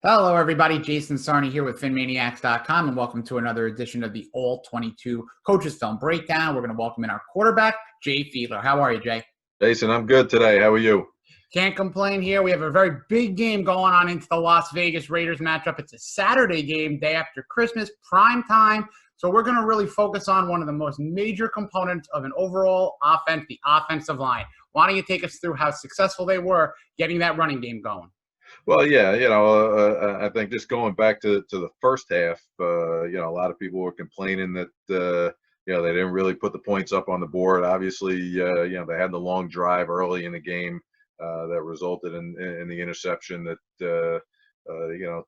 Hello, everybody. Jason Sarney here with PhinManiacs.com, and welcome to another edition of the All-22 Coaches Film Breakdown. We're going to welcome in our quarterback, Jay Fiedler. How are you, Jay? Jason, I'm good today. How are you? Can't complain here. We have a very big game going on into the Las Vegas Raiders matchup. It's a Saturday game, day after Christmas, prime time. So we're going to really focus on one of the most major components of an overall offense, the offensive line. Why don't you take us through how successful they were getting that running game going? Well, yeah, I think just going back to the first half, a lot of people were complaining that, they didn't really put the points up on the board. Obviously, they had the long drive early in the game that resulted in the interception that,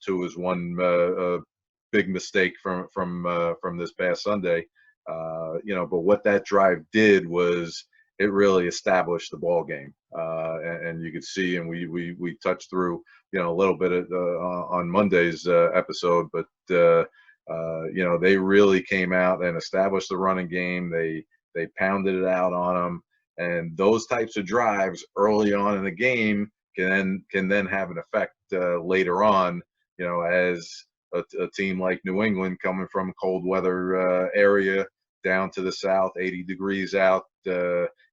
two is one big mistake from this past Sunday. But what that drive did was it really established the ball game, and you could see, and we touched through, a little bit on Monday's episode, but they really came out and established the running game. They pounded it out on them, and those types of drives early on in the game can then have an effect later on. As a team like New England coming from a cold weather area down to the south, 80 degrees out.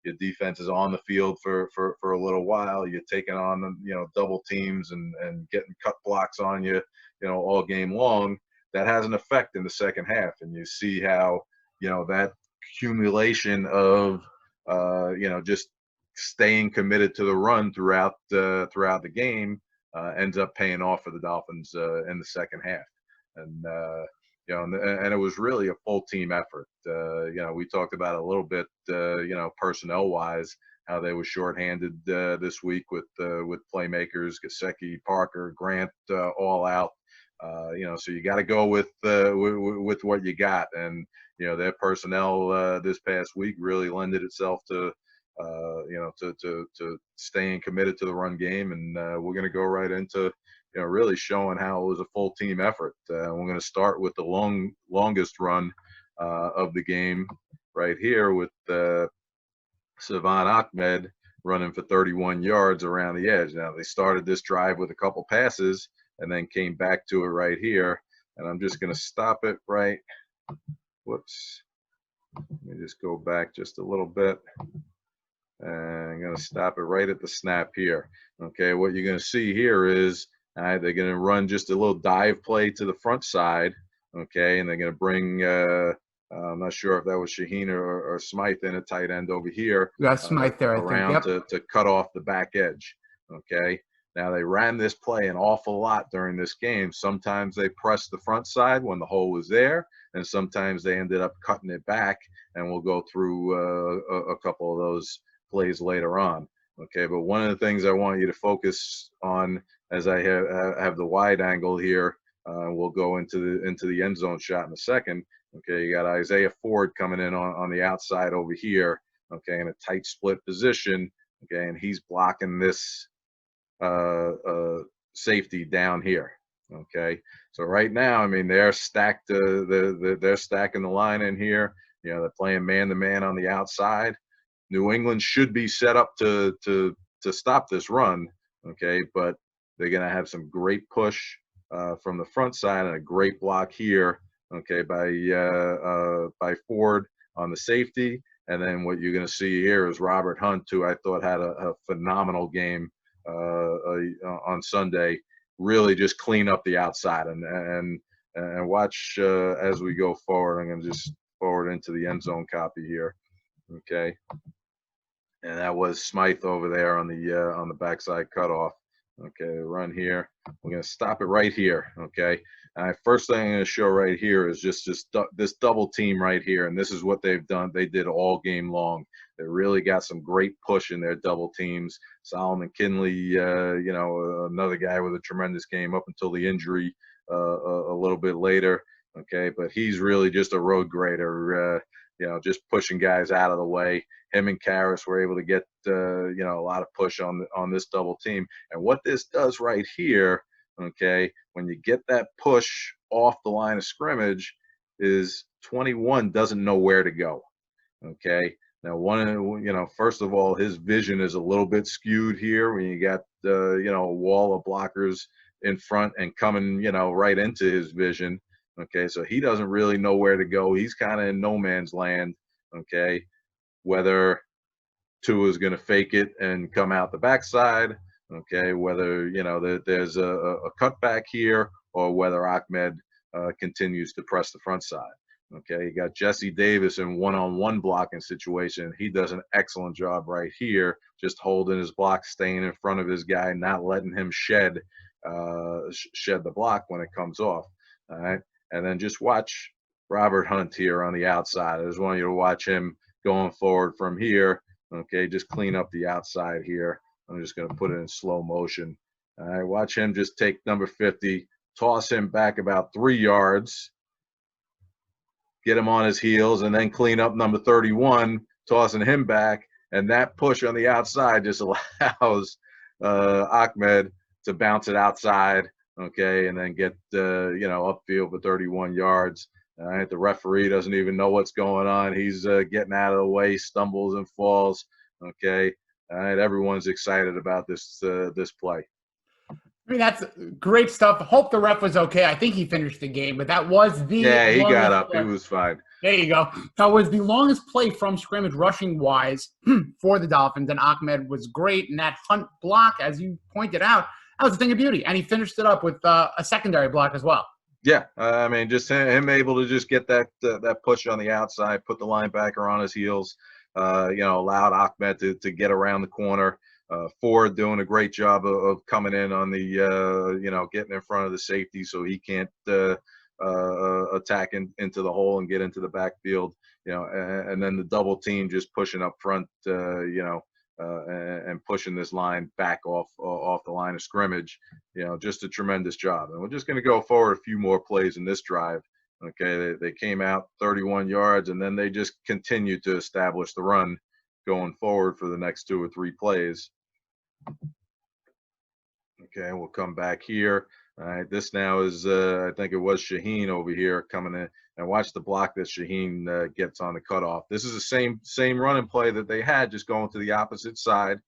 Your defense is on the field for a little while. You're taking on, double teams and getting cut blocks on you, all game long. That has an effect in the second half. And you see how, that accumulation of, just staying committed to the run throughout the game ends up paying off for the Dolphins in the second half. And, and it was really a full team effort. We talked about it a little bit, personnel-wise, how they were shorthanded this week with playmakers, Gesicki, Parker, Grant, all out. So you got to go with what you got, and their personnel this past week really lended itself to staying committed to the run game, and we're going to go right into really showing how it was a full team effort. We're going to start with the longest run of the game right here with Salvon Ahmed running for 31 yards around the edge. Now, they started this drive with a couple passes and then came back to it right here. And I'm just going to stop it right. Whoops. Let me just go back just a little bit. And I'm going to stop it right at the snap here. Okay, what you're going to see here is they're going to run just a little dive play to the front side, okay, and they're going to bring, I'm not sure if that was Shaheen or Smythe in a tight end over here. You got Smythe there, around I think. Yep. to cut off the back edge, okay. Now, they ran this play an awful lot during this game. Sometimes they pressed the front side when the hole was there, and sometimes they ended up cutting it back, and we'll go through a couple of those plays later on. Okay, but one of the things I want you to focus on, as I have the wide angle here, we'll go into the end zone shot in a second. Okay, you got Isaiah Ford coming in on the outside over here. Okay, in a tight split position. Okay, and he's blocking this safety down here. Okay, so right now, I mean, they're stacked. They're stacking the line in here. They're playing man-to-man on the outside. New England should be set up to stop this run, okay, but they're going to have some great push from the front side and a great block here, okay, by Ford on the safety. And then what you're going to see here is Robert Hunt, who I thought had a phenomenal game on Sunday, really just clean up the outside and watch as we go forward. I'm going to just forward into the end zone copy here, okay. And that was Smythe over there on the backside cutoff. Okay, run here. We're going to stop it right here. Okay. First thing I'm going to show right here is just this double team right here, and this is what they've done. They did all game long. They really got some great push in their double teams. Solomon Kinley, another guy with a tremendous game up until the injury a little bit later. Okay, but he's really just a road grader. Just pushing guys out of the way. Him and Karras were able to get, a lot of push on this double team. And what this does right here, okay, when you get that push off the line of scrimmage, is 21 doesn't know where to go, okay. Now, first of all, his vision is a little bit skewed here when you got, a wall of blockers in front and coming, right into his vision. Okay, so he doesn't really know where to go. He's kind of in no man's land. Okay, whether Tua is going to fake it and come out the backside. Okay, whether there's a cutback here, or whether Ahmed continues to press the front side. Okay, you got Jesse Davis in one-on-one blocking situation. He does an excellent job right here, just holding his block, staying in front of his guy, not letting him shed the block when it comes off. All right, and then just watch Robert Hunt here on the outside. I just want you to watch him going forward from here. Okay, just clean up the outside here. I'm just going to put it in slow motion. All right, watch him just take number 50, toss him back about 3 yards, get him on his heels, and then clean up number 31, tossing him back. And that push on the outside just allows Ahmed to bounce it outside, okay, and then get, upfield for 31 yards. All right, the referee doesn't even know what's going on. He's getting out of the way, stumbles and falls. Okay, all right, everyone's excited about this play. I mean, that's great stuff. Hope the ref was okay. I think he finished the game, but that was the he got up. Play. He was fine. There you go. That was the longest play from scrimmage rushing-wise for the Dolphins, and Ahmed was great. And that Hunt block, as you pointed out, that was a thing of beauty. And he finished it up with a secondary block as well. Yeah, I mean, just him able to just get that push on the outside, put the linebacker on his heels, allowed Ahmed to get around the corner. Ford doing a great job of coming in on the, getting in front of the safety so he can't attack into the hole and get into the backfield, and then the double team just pushing up front, and pushing this line back off the line of scrimmage, just a tremendous job. And we're just going to go forward a few more plays in this drive. Okay, they came out 31 yards, and then they just continued to establish the run going forward for the next 2 or 3 plays. Okay, we'll come back here. All right, this now is, I think it was Shaheen over here coming in, and watch the block that Shaheen gets on the cutoff. This is the same running play that they had, just going to the opposite side.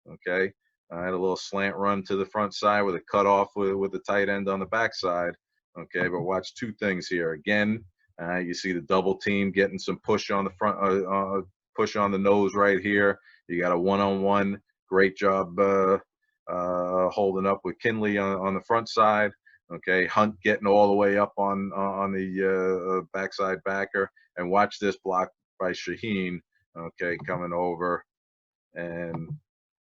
Okay, I had a little slant run to the front side with a cutoff with the tight end on the backside. Okay, but watch 2 things here. Again, you see the double team getting some push on the front, push on the nose right here. You got a one-on-one. Great job holding up with Kinley on the front side. Okay, Hunt getting all the way up on the backside backer. And watch this block by Shaheen. Okay, coming over and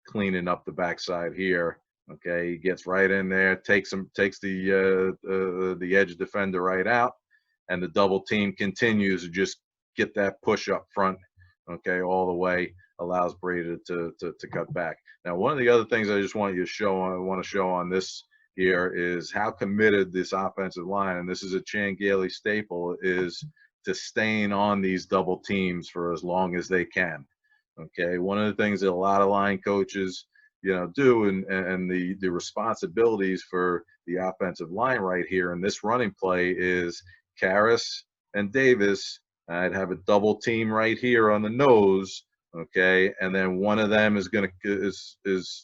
cleaning up the backside here. Okay, he gets right in there, takes the edge defender right out, and the double team continues to just get that push up front. Okay, all the way, allows Brady to cut back. Now, one of the other things I just want to show on this here is how committed this offensive line, and this is a Chan Gailey staple, is to staying on these double teams for as long as they can. Okay, one of the things that a lot of line coaches do, and the responsibilities for the offensive line right here in this running play is Karras and Davis. I'd have a double team right here on the nose, okay, and then one of them is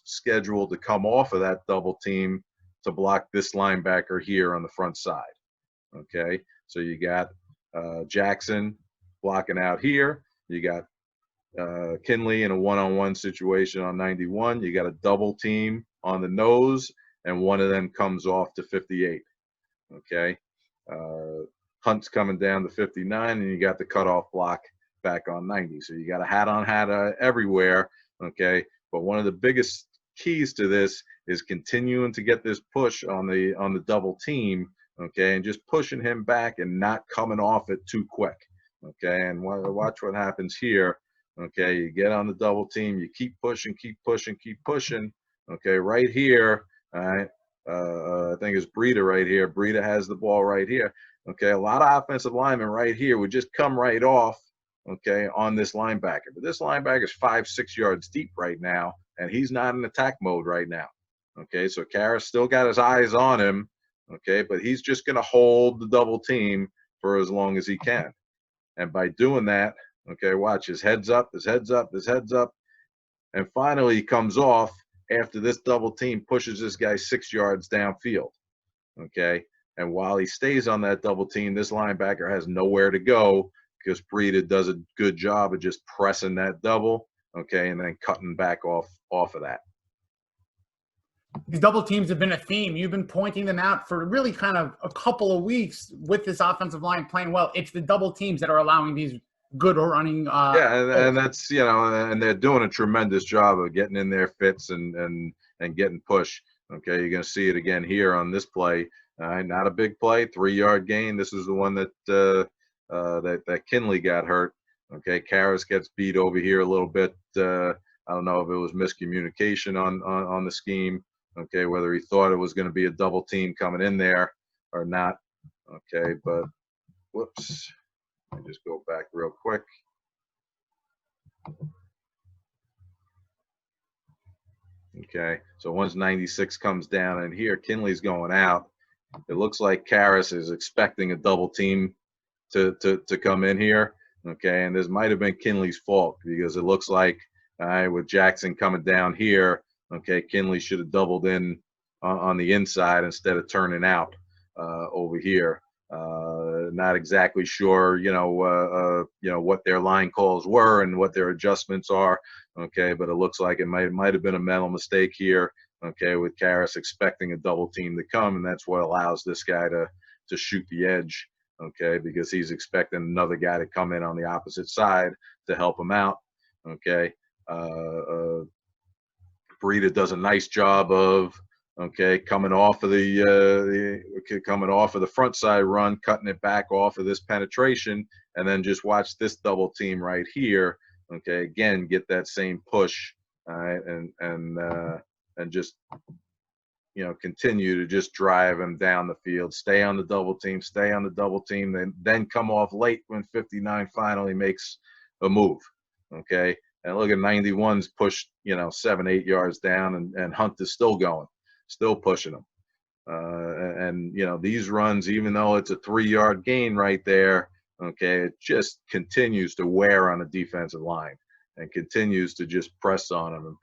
scheduled to come off of that double team to block this linebacker here on the front side. Okay, so you got Jackson blocking out here. You got Kinley in a one-on-one situation on 91. You got a double team on the nose, and one of them comes off to 58. Okay, Hunt's coming down to 59, and you got the cutoff block back on 90. So you got a hat-on-hat everywhere. Okay, but one of the biggest keys to this is continuing to get this push on the double team. Okay, and just pushing him back and not coming off it too quick. Okay, and watch what happens here. Okay, you get on the double team, you keep pushing. Okay, right here, all right, I think it's Breida right here. Breida has the ball right here. Okay, a lot of offensive linemen right here would just come right off, okay, on this linebacker. But this linebacker is 5-6 yards deep right now, and he's not in attack mode right now. Okay, so Karras still got his eyes on him, okay, but he's just going to hold the double team for as long as he can. And by doing that, okay, watch, his head's up, and finally he comes off after this double team pushes this guy 6 yards downfield. okay? And while he stays on that double team, this linebacker has nowhere to go because Breida does a good job of just pressing that double, okay, and then cutting back off of that. These double teams have been a theme. You've been pointing them out for really kind of a couple of weeks with this offensive line playing well. It's the double teams that are allowing these good running. Yeah, and that's, you know, and they're doing a tremendous job of getting in their fits and getting push. Okay, you're going to see it again here on this play. Not a big play, 3-yard gain. This is the one that that Kinley got hurt. Okay, Karras gets beat over here a little bit. I don't know if it was miscommunication on the scheme. Okay, whether he thought it was going to be a double team coming in there or not. Okay, but whoops. Let me just go back real quick. Okay, so once 96 comes down and here, Kinley's going out. It looks like Karras is expecting a double team to come in here. Okay, and this might have been Kinley's fault because it looks like with Jackson coming down here, okay, Kinley should have doubled in on the inside instead of turning out over here. Not exactly sure, you know, what their line calls were and what their adjustments are. Okay, but it looks like it might have been a mental mistake here. Okay, with Karras expecting a double team to come, and that's what allows this guy to shoot the edge. Okay, because he's expecting another guy to come in on the opposite side to help him out. Okay, Breida does a nice job of coming off of the front side run, cutting it back off of this penetration, and then just watch this double team right here. Okay, again, get that same push, and just continue to just drive him down the field. Stay on the double team, then come off late when 59 finally makes a move. Okay, and look at 91's pushed 7-8 yards down, and Hunt is still going, still pushing them. And these runs, even though it's a 3-yard gain right there, okay, it just continues to wear on the defensive line and continues to just press on them,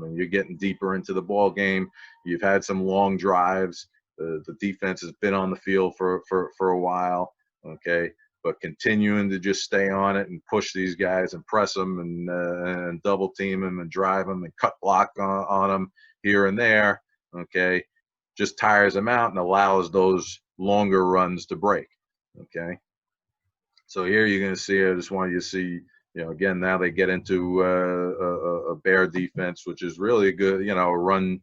and you're getting deeper into the ball game. You've had some long drives. The defense has been on the field for a while, okay, but continuing to just stay on it and push these guys and press them and double team them and drive them and cut block on them here and there, okay, just tires them out and allows those longer runs to break, okay. So here you're going to see, I just want you to see, again, now they get into a bear defense, which is really a good, run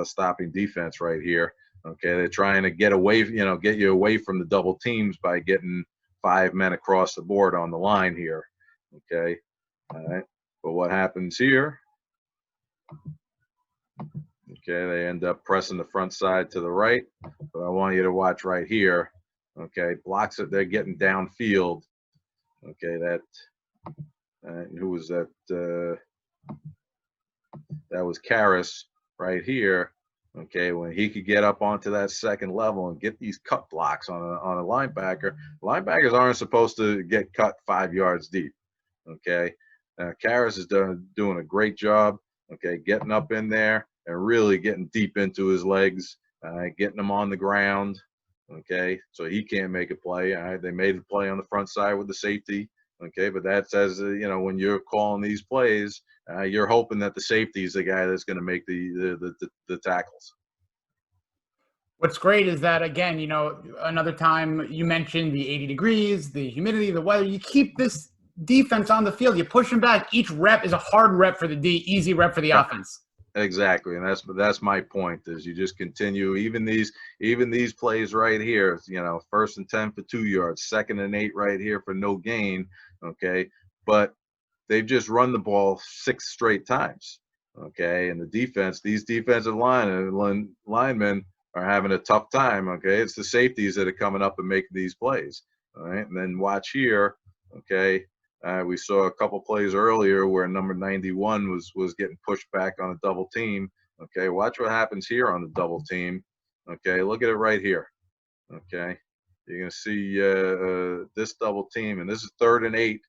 stopping defense right here. Okay, they're trying to get you away from the double teams by getting 5 men across the board on the line here. Okay, all right. But what happens here? Okay, they end up pressing the front side to the right. But I want you to watch right here. Okay, blocks it. They're getting downfield. Okay, who was that? That was Karras right here. Okay, when he could get up onto that second level and get these cut blocks on a linebacker. Linebackers aren't supposed to get cut 5 yards deep. Okay, Karras is doing a great job. Okay, getting up in there and really getting deep into his legs, getting him on the ground. Okay, so he can't make a play. All right, they made a play on the front side with the safety. Okay, but that says, when you're calling these plays, you're hoping that the safety is the guy that's going to make the tackles. What's great is that, again, another time you mentioned the 80 degrees, the humidity, the weather. You keep this defense on the field. You push them back. Each rep is a hard rep for the D, easy rep for the offense. Exactly, and that's my point. Is you just continue even these plays right here. 1st and 10 for 2 yards, 2nd and 8 right here for no gain. Okay, but they've just run the ball 6 straight times. Okay, and these defensive linemen are having a tough time. Okay, it's the safeties that are coming up and making these plays. All right, and then watch here. Okay. We saw a couple plays earlier where number 91 was getting pushed back on a double team. Okay, watch what happens here on the double team. Okay, look at it right here. Okay, you're going to see this double team, and this is 3rd and 8.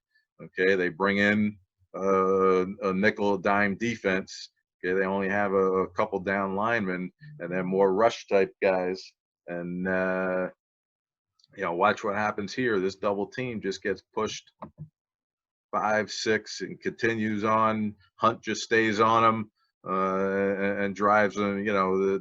Okay, they bring in a nickel dime defense. Okay, they only have a couple down linemen, and they're more rush type guys. And watch what happens here. This double team just gets pushed 5, 6, and continues on. Hunt just stays on him and drives him.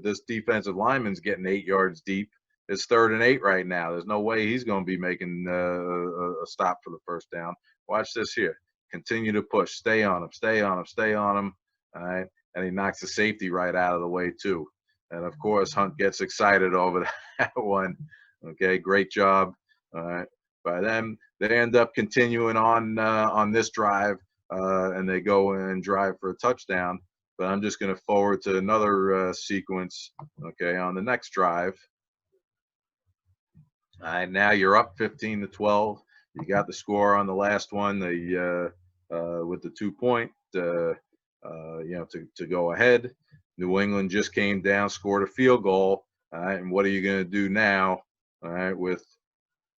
This defensive lineman's getting 8 yards deep. It's 3rd and 8 right now. There's no way he's going to be making a stop for the first down. Watch this here. Continue to push. Stay on him. Stay on him. Stay on him. All right. And he knocks the safety right out of the way, too. And, of course, Hunt gets excited over that one. Okay, great job. All right. By them, they end up continuing on this drive, and they go and drive for a touchdown. But I'm just going to forward to another sequence, okay, on the next drive. All right, now you're up 15-12. You got the score on the last one, with the 2-point, to go ahead. New England just came down, scored a field goal. All right, and what are you going to do now? All right, with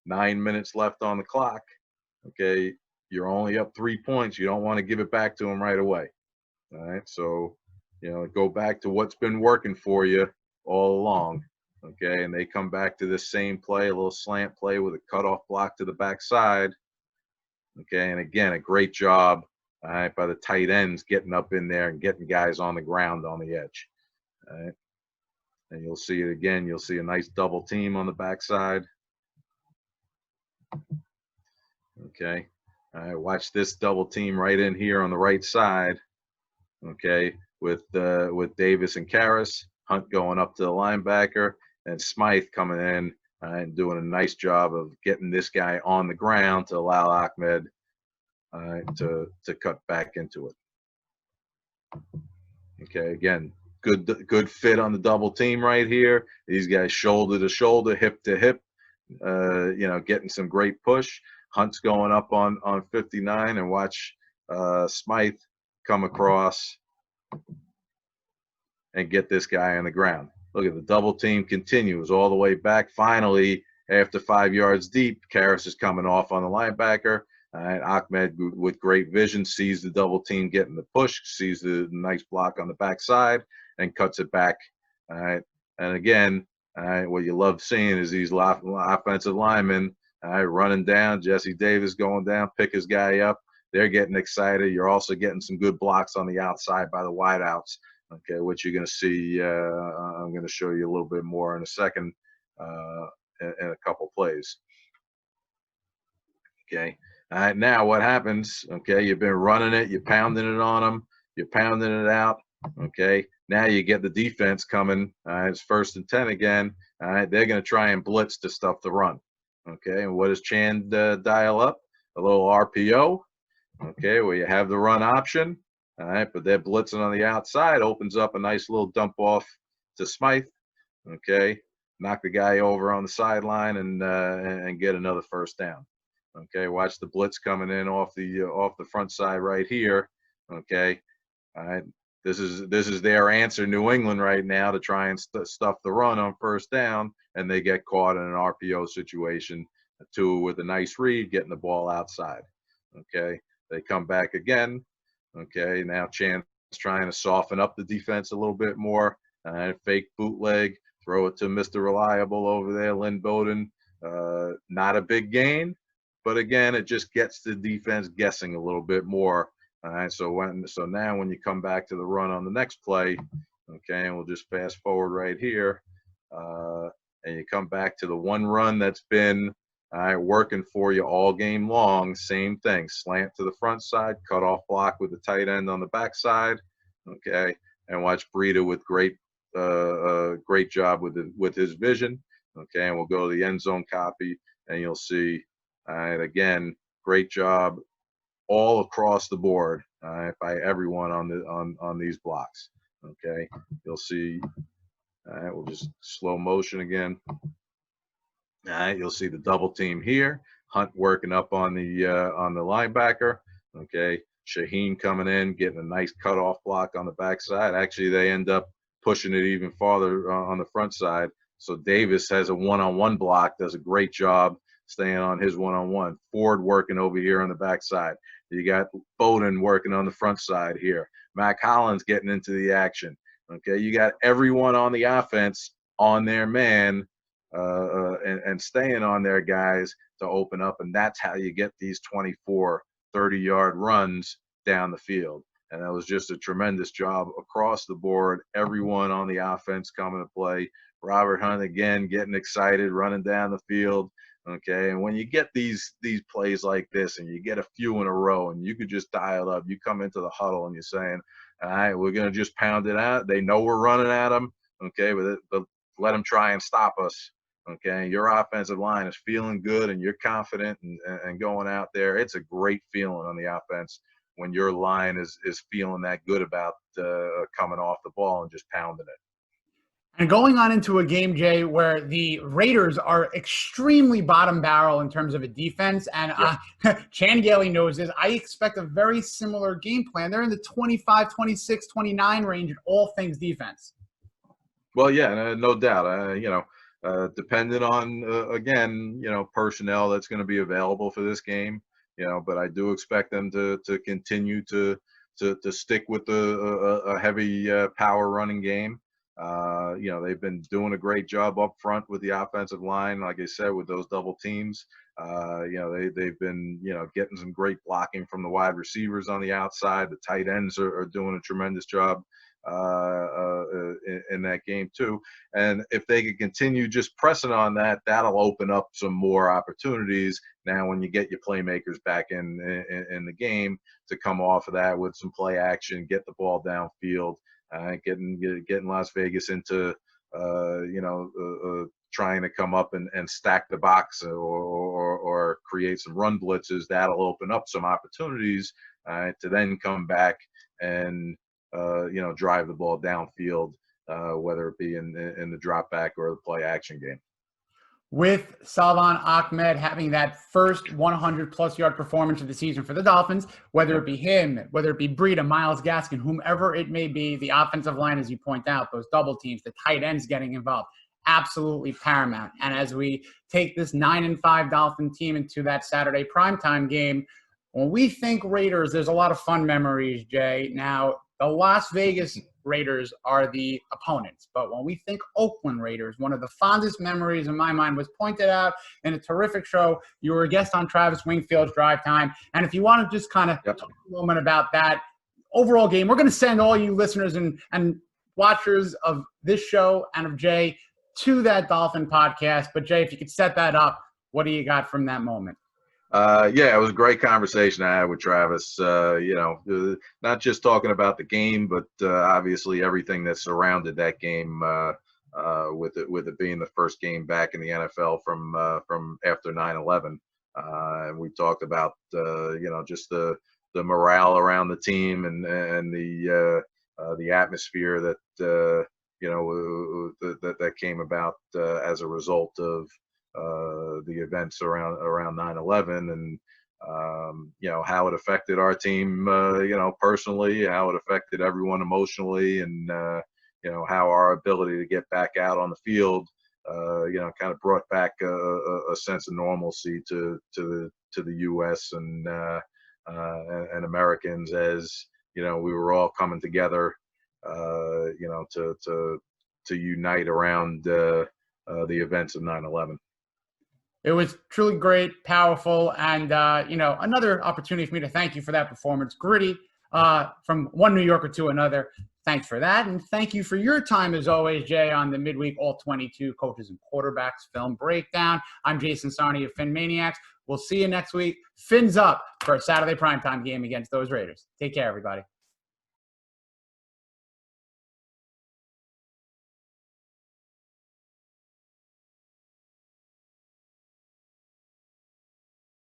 9 minutes left on the clock. Okay, you're only up 3 points. You don't want to give it back to them right away. All right, so go back to what's been working for you all along. Okay, and they come back to this same play, a little slant play with a cutoff block to the backside. Okay, and again, a great job, all right, by the tight ends getting up in there and getting guys on the ground on the edge. All right, and you'll see it again. You'll see a nice double team on the backside. Okay, all right, watch this double team right in here on the right side. Okay, with Davis and Karras, Hunt going up to the linebacker, and Smythe coming in and doing a nice job of getting this guy on the ground to allow Ahmed to cut back into it. Okay, again, good fit on the double team right here. These guys shoulder to shoulder, hip to hip, getting some great push. Hunt's going up on 59, and watch Smythe come across and get this guy on the ground. Look at the double team continues all the way back. Finally, after 5 yards deep, Karras is coming off on the linebacker. Ahmed, with great vision, sees the double team getting the push, sees the nice block on the backside, and cuts it back. All right, and again, what you love seeing is these offensive linemen running down. Jesse Davis going down, pick his guy up. They're getting excited. You're also getting some good blocks on the outside by the wideouts. Okay, which you're going to see. I'm going to show you a little bit more in a second, in a couple plays. Okay. All right. Now what happens? Okay, you've been running it. You're pounding it on them. You're pounding it out. Okay. Now you get the defense coming. It's 1st and 10 again. All right. They're going to try and blitz to stuff the run. Okay. And what does Chan dial up? A little RPO. Okay, where you have the run option. All right, but they're blitzing on the outside, opens up a nice little dump off to Smythe. Okay, knock the guy over on the sideline and get another first down. Okay, watch the blitz coming in off the front side right here. Okay, all right, this is their answer, New England right now, to try and stuff the run on first down, and they get caught in an RPO situation. With a nice read, getting the ball outside. Okay, they come back again. Okay, now Chan's trying to soften up the defense a little bit more. Fake bootleg, throw it to Mr. Reliable over there, Lynn Bowden. Not a big gain, but again, it just gets the defense guessing a little bit more. All right, so now when you come back to the run on the next play, okay, and we'll just fast forward right here, and you come back to the one run that's been working for you all game long. Same thing, slant to the front side, cut off block with the tight end on the backside. Okay, and watch Breida with great job with his vision. Okay, and we'll go to the end zone copy, and you'll see, again, great job all across the board by everyone on these blocks. Okay, you'll see. We'll just slow motion again. All right, you'll see the double team here. Hunt working up on the linebacker. Okay, Shaheen coming in, getting a nice cutoff block on the backside. Actually, they end up pushing it even farther on the front side. So Davis has a one-on-one block, does a great job staying on his one-on-one. Ford working over here on the backside. You got Bowden working on the front side here. Mac Hollins getting into the action. Okay, you got everyone on the offense on their man and staying on their guys to open up, and that's how you get these 24, 30-yard runs down the field. And that was just a tremendous job across the board. Everyone on the offense coming to play. Robert Hunt again getting excited, running down the field. Okay, and when you get these plays like this, and you get a few in a row, and you could just dial up, you come into the huddle and you're saying, all right, we're going to just pound it out. They know we're running at them, okay, but let them try and stop us, okay? Your offensive line is feeling good, and you're confident and going out there. It's a great feeling on the offense when your line is feeling that good about coming off the ball and just pounding it. And going on into a game, Jay, where the Raiders are extremely bottom barrel in terms of a defense, and Chan Gailey knows this. I expect a very similar game plan. They're in the 25, 26, 29 range in all things defense. Well, yeah, no doubt. Depending on, again, personnel that's going to be available for this game, but I do expect them to continue to stick with a heavy power running game. They've been doing a great job up front with the offensive line, like I said, with those double teams. They've been, getting some great blocking from the wide receivers on the outside. The tight ends are doing a tremendous job in that game too. And if they could continue just pressing on that, that'll open up some more opportunities. Now, when you get your playmakers back in the game to come off of that with some play action, get the ball downfield. Getting Las Vegas into, trying to come up and stack the box or create some run blitzes, that'll open up some opportunities to then come back and, drive the ball downfield, whether it be in the drop back or the play action game. With Salvon Ahmed having that first 100-plus yard performance of the season for the Dolphins, whether it be him, whether it be Breida, Myles Gaskin, whomever it may be, the offensive line, as you point out, those double teams, the tight ends getting involved, absolutely paramount. And as we take this 9-5 Dolphin team into that Saturday primetime game, when we think Raiders, there's a lot of fun memories, Jay. Now, the Las Vegas Raiders are the opponents. But when we think Oakland Raiders, one of the fondest memories in my mind was pointed out in a terrific show. You were a guest on Travis Wingfield's Drive Time. And if you want to just kind of talk a moment about that overall game, we're going to send all you listeners and watchers of this show and of Jay to that Dolphin podcast. But Jay, if you could set that up, what do you got from that moment? It was a great conversation I had with Travis, not just talking about the game, but obviously everything that surrounded that game with it being the first game back in the NFL from after 9/11. And we talked about, just the morale around the team and the atmosphere that, that came about as a result of the events around 9/11 and how it affected our team personally, how it affected everyone emotionally, and how our ability to get back out on the field kind of brought back a sense of normalcy to the US and Americans, as we were all coming together to unite around the events of 9/11. It was truly great, powerful, and, another opportunity for me to thank you for that performance. Gritty, from one New Yorker to another. Thanks for that. And thank you for your time, as always, Jay, on the midweek All-22 Coaches and Quarterbacks Film Breakdown. I'm Jason Sarney of PhinManiacs. We'll see you next week. Fins up for a Saturday primetime game against those Raiders. Take care, everybody.